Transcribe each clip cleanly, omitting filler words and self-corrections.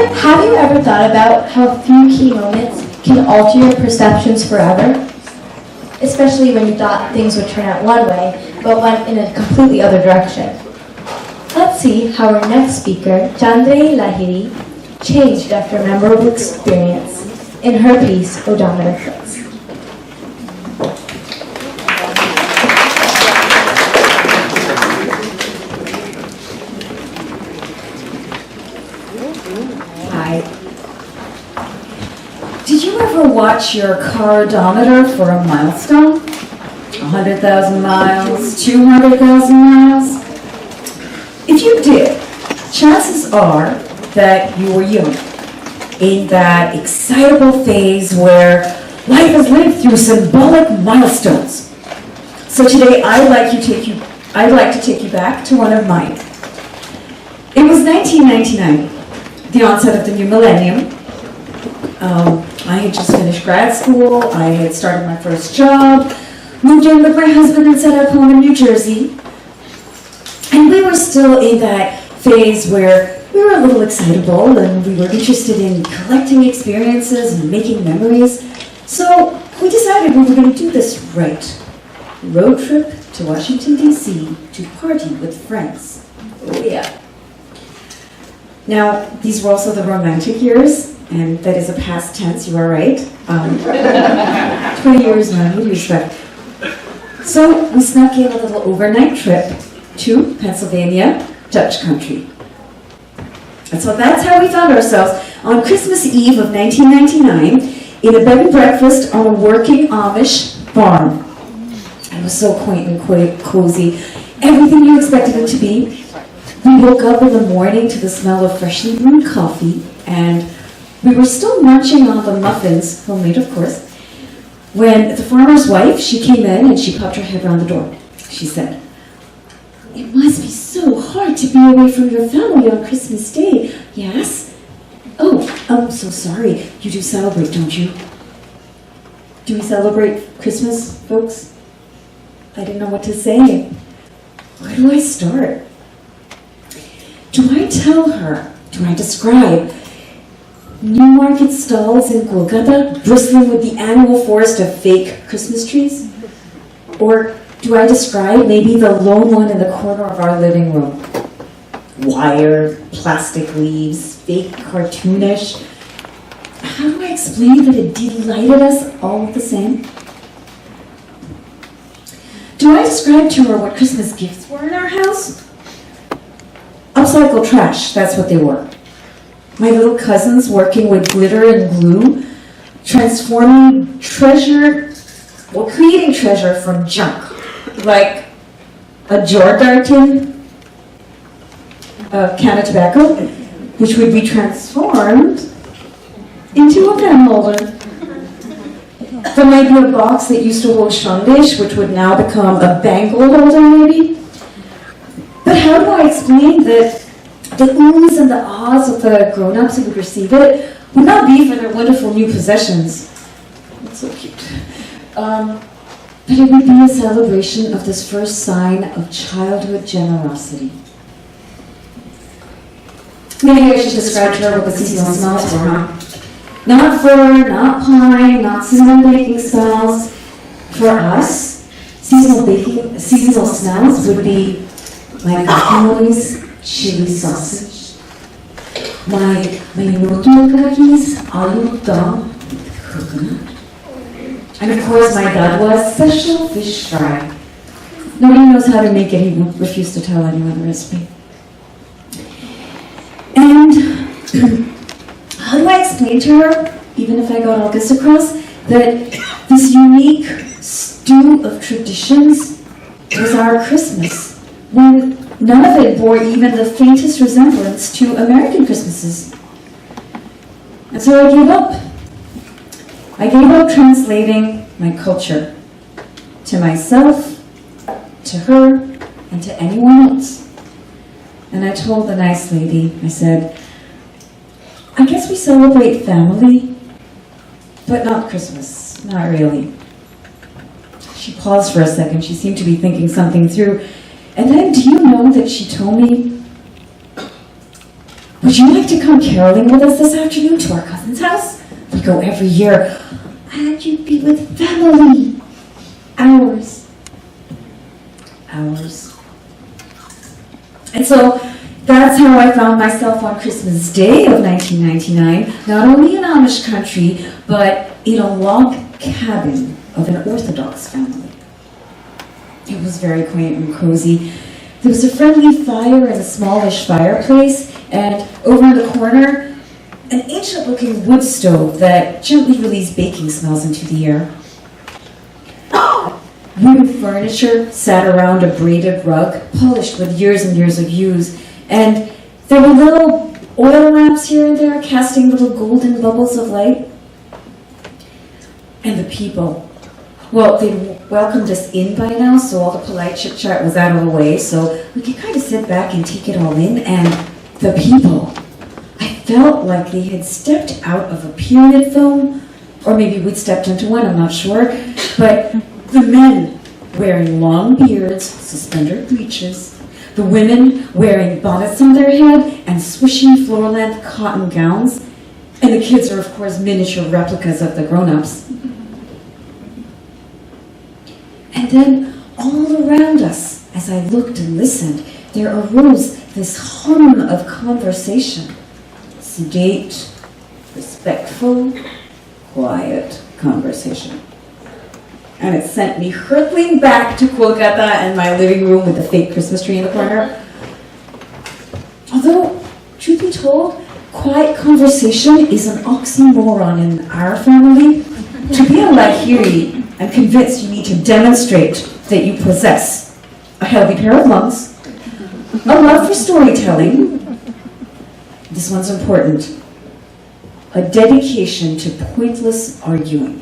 Have you ever thought about how few key moments can alter your perceptions forever? Especially when you thought things would turn out one way, but went in a completely other direction. Let's see how our next speaker, Chandreyee Lahiri, changed after a memorable experience in her piece, Odometer Clicks. Hi. Did you ever watch your car odometer for a milestone? 100,000 miles, 200,000 miles? If you did, chances are that you were young, in that excitable phase where life is lived through symbolic milestones. So today I'd like to take you back to one of mine. It was 1999, the onset of the new millennium. I had just finished grad school, I had started my first job, moved in with my husband and set up home in New Jersey. And we were still in that phase where we were a little excitable and we were interested in collecting experiences and making memories. So we decided we were going to do this right. Road trip to Washington, D.C. to party with friends. Oh yeah. Now, these were also the romantic years, and that is a past tense, you are right. 20 years now, with respect. So we snuck in a little overnight trip to Pennsylvania, Dutch country. And so that's how we found ourselves on Christmas Eve of 1999 in a bed and breakfast on a working Amish farm. It was so quaint and cozy. Everything you expected it to be. We woke up in the morning to the smell of freshly brewed coffee, and we were still munching on the muffins, homemade of course, when the farmer's wife, she came in and she popped her head around the door. She said, "It must be so hard to be away from your family on Christmas Day." "Yes?" "Oh, I'm so sorry. You do celebrate, don't you?" Do we celebrate Christmas, folks? I didn't know what to say. Where do I start? Do I tell her, do I describe Newmarket stalls in Kolkata bristling with the annual forest of fake Christmas trees? Or do I describe maybe the lone one in the corner of our living room? Wire, plastic leaves, fake cartoonish. How do I explain that it delighted us all the same? Do I describe to her what Christmas gifts were in our house? Upcycled trash, that's what they were. My little cousins working with glitter and glue, transforming treasure, well, creating treasure from junk, like a jar darkin, a can of tobacco, which would be transformed into a pen holder. There might be a box that used to hold shandish, which would now become a bangle holder, maybe. But how do I explain that the oohs and the ahs of the grown-ups who would receive it would not be for their wonderful new possessions? It's so cute. But it would be a celebration of this first sign of childhood generosity. Maybe I should describe to her what the seasonal smells were, huh? Not fir, not pine, not cinnamon baking smells. For us, seasonal smells would be my family's chili sausage, my noto cookies, aloo dum with coconut, and of course my dad was special fish fry. Nobody knows how to make it, he refused to tell anyone the recipe. And how do I explain to her, even if I got all this across, that this unique stew of traditions was our Christmas, when none of it bore even the faintest resemblance to American Christmases? And so I gave up. I gave up translating my culture to myself, to her, and to anyone else. And I told the nice lady, I said, "I guess we celebrate family, but not Christmas, not really." She paused for a second. She seemed to be thinking something through. And then, do you know that she told me, would you like to come caroling with us this afternoon to our cousin's house? We go every year. And you'd be with family. Hours. And so that's how I found myself on Christmas Day of 1999, not only in Amish country, but in a log cabin of an Orthodox family. It was very quaint and cozy. There was a friendly fire in a smallish fireplace, and over in the corner, an ancient-looking wood stove that gently released baking smells into the air. Wooden furniture sat around a braided rug, polished with years and years of use, and there were little oil lamps here and there, casting little golden bubbles of light. And the people, well, they welcomed us in by now, so all the polite chit-chat was out of the way, so we could kind of sit back and take it all in, and the people, I felt like they had stepped out of a period film, or maybe we'd stepped into one, I'm not sure, but the men wearing long beards, suspended breeches, the women wearing bonnets on their head and swishy floor-length cotton gowns, and the kids are, of course, miniature replicas of the grown-ups. And then, all around us, as I looked and listened, there arose this hum of conversation. Sedate, respectful, quiet conversation. And it sent me hurtling back to Kolkata and my living room with the fake Christmas tree in the corner. Although, truth be told, quiet conversation is an oxymoron in our family. To be a Lahiri, I'm convinced you need to demonstrate that you possess a healthy pair of lungs, a love for storytelling, this one's important, a dedication to pointless arguing.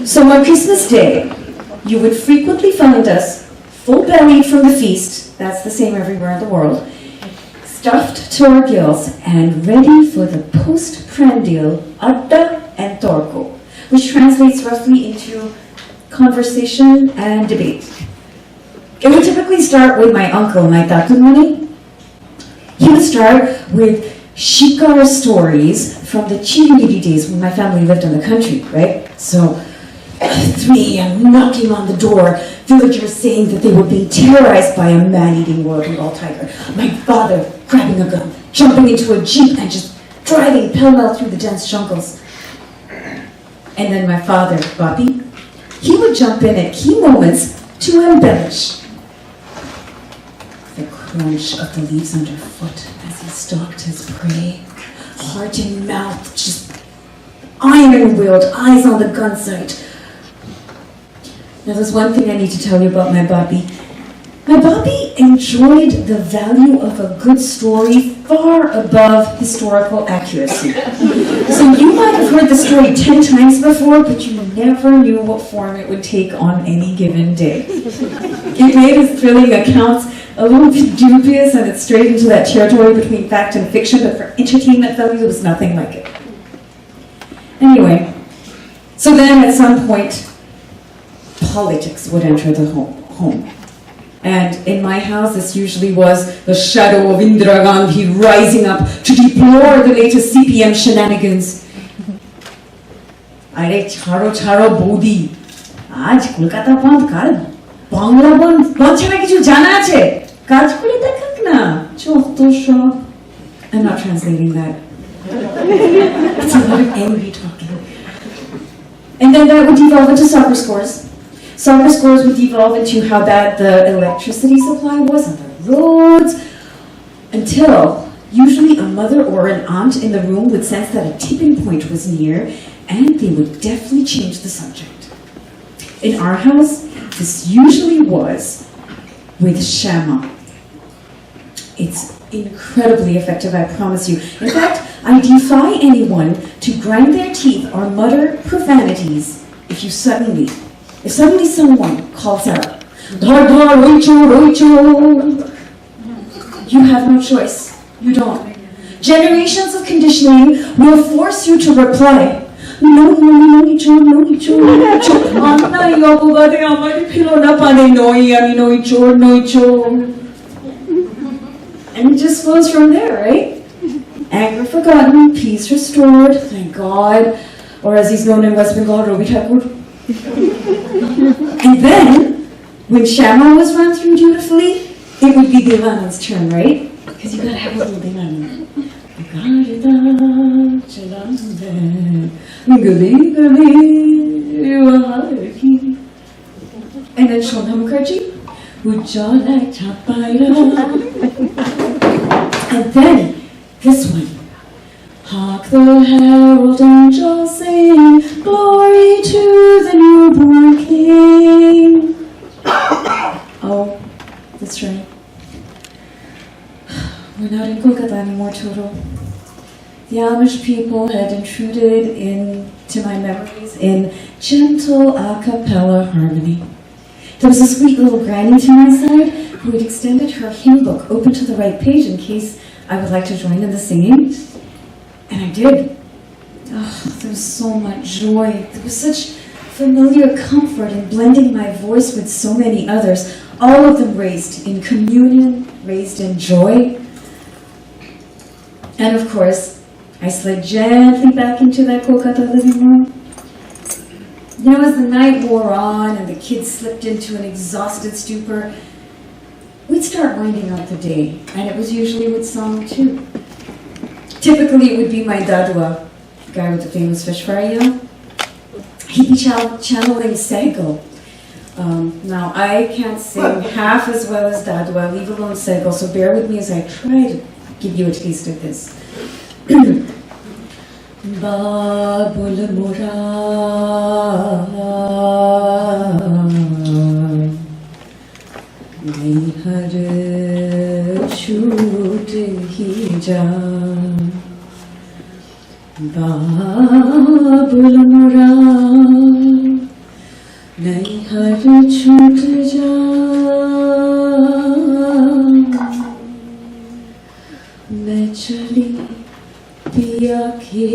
So on Christmas Day, you would frequently find us full-bellied from the feast, that's the same everywhere in the world, stuffed to our gills and ready for the post-prandial adda and torko, which translates roughly into conversation and debate. It would typically start with my uncle, my tatumani. He would start with shikar stories from the Chandreyee days when my family lived in the country, right? So, 3 a.m. knocking on the door, villagers saying that they were being terrorized by a man-eating royal Bengal tiger. My father grabbing a gun, jumping into a jeep and just driving pell-mell through the dense jungles. And then my father, Bobby, he would jump in at key moments to embellish. The crunch of the leaves underfoot as he stalked his prey, heart in mouth, just iron-willed, eyes on the gun sight. Now there's one thing I need to tell you about my Bobby. My Bobby enjoyed the value of a good story far above historical accuracy. So you might have heard the story 10 times before, but you never knew what form it would take on any given day. It made his thrilling accounts a little bit dubious, and it strayed into that territory between fact and fiction, but for entertainment value, there was nothing like it. Anyway, so then at some point, politics would enter the home. And in my house, this usually was the shadow of Indira Gandhi rising up to deplore the latest CPM shenanigans. Are charo bodi. Aaj Kolkata band kar Bangla band chhara kichu jana ache. Kaj kore dekhak na. Chotto shop. I'm not translating that. It's a lot of angry talking. And then that would devolve into soccer scores. Soccer scores would devolve into how bad the electricity supply was on the roads, until usually a mother or an aunt in the room would sense that a tipping point was near, and they would deftly change the subject. In our house, this usually was with shama. It's incredibly effective, I promise you. In fact, I defy anyone to grind their teeth or mutter profanities if suddenly someone calls out, "Dhar dhar, roicho, roicho." You have no choice. You don't. Generations of conditioning will force you to reply, "No, noicho, noicho, noicho. Anna yobo bade amari philo na pane noi, ami noicho, noicho." And it just flows from there, right? Anger forgotten, peace restored, thank God. Or as he's known in West Bengal, Robi Thakur. And then, when Shama was run through dutifully, it would be Devanand's turn, right? Because you gotta have a little Devanand. And then Shonha Mukherjee. And then, this one. Hark the herald angels sing, glory to the newborn king. Oh, that's right. We're not in Kolkata anymore, Toto. The Amish people had intruded into my memories in gentle a cappella harmony. There was a sweet little granny to my side who had extended her hymn book open to the right page in case I would like to join in the singing. And I did. Oh, there was so much joy. There was such familiar comfort in blending my voice with so many others, all of them raised in communion, raised in joy. And of course, I slid gently back into that Kolkata living room. You know, as the night wore on and the kids slipped into an exhausted stupor, we'd start winding up the day, and it was usually with song too. Typically, it would be my dadua, the guy with the famous fish fry, you know? He'd be channeling Sehgal. Now, I can't sing half as well as dadua, leave alone Sehgal, so bear with me as I try to give you a taste of this. Babul Mura Nihar Chut Hi Ja Babul Mura Nihar Chut Ja Main chali पिया के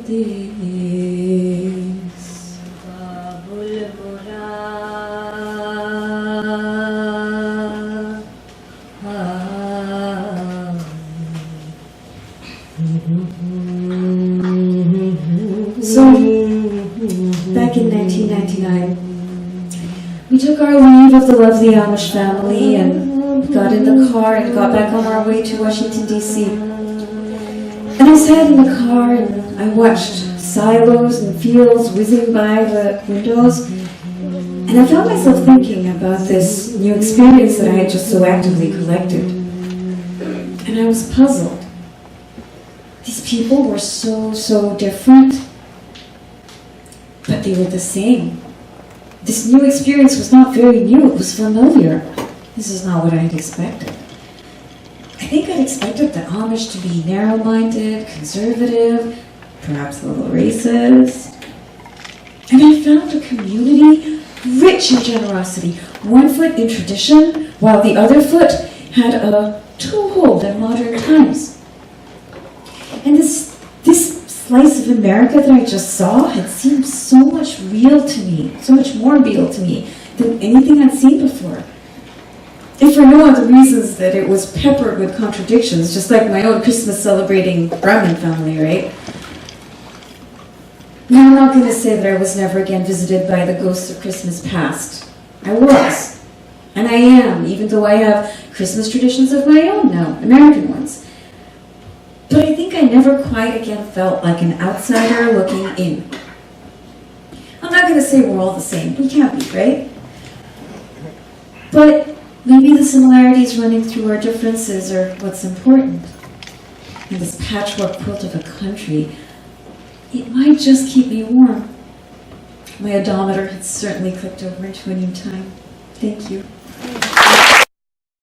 देश बाबुल मोरा So, back in 1999, we took our leave of the lovely Amish family and got in the car and got back on our way to Washington, D.C. And I sat in the car and I watched silos and fields whizzing by the windows. And I found myself thinking about this new experience that I had just so actively collected. And I was puzzled. These people were so different, but they were the same. This new experience was not very new, it was familiar. This is not what I had expected. I think I'd expected the Amish to be narrow-minded, conservative, perhaps a little racist. And I found a community rich in generosity, one foot in tradition, while the other foot had a toehold in modern times. And this slice of America that I just saw had seemed so much real to me, so much more real to me than anything I'd seen before. If for no other reasons that it was peppered with contradictions, just like my own Christmas celebrating Brahmin family, right? Now, I'm not going to say that I was never again visited by the ghosts of Christmas past. I was. And I am, even though I have Christmas traditions of my own now, American ones. But I think I never quite again felt like an outsider looking in. I'm not going to say we're all the same. We can't be, right? But maybe the similarities running through our differences are what's important. In this patchwork quilt of a country, it might just keep me warm. My odometer had certainly clicked over into a new time. Thank you.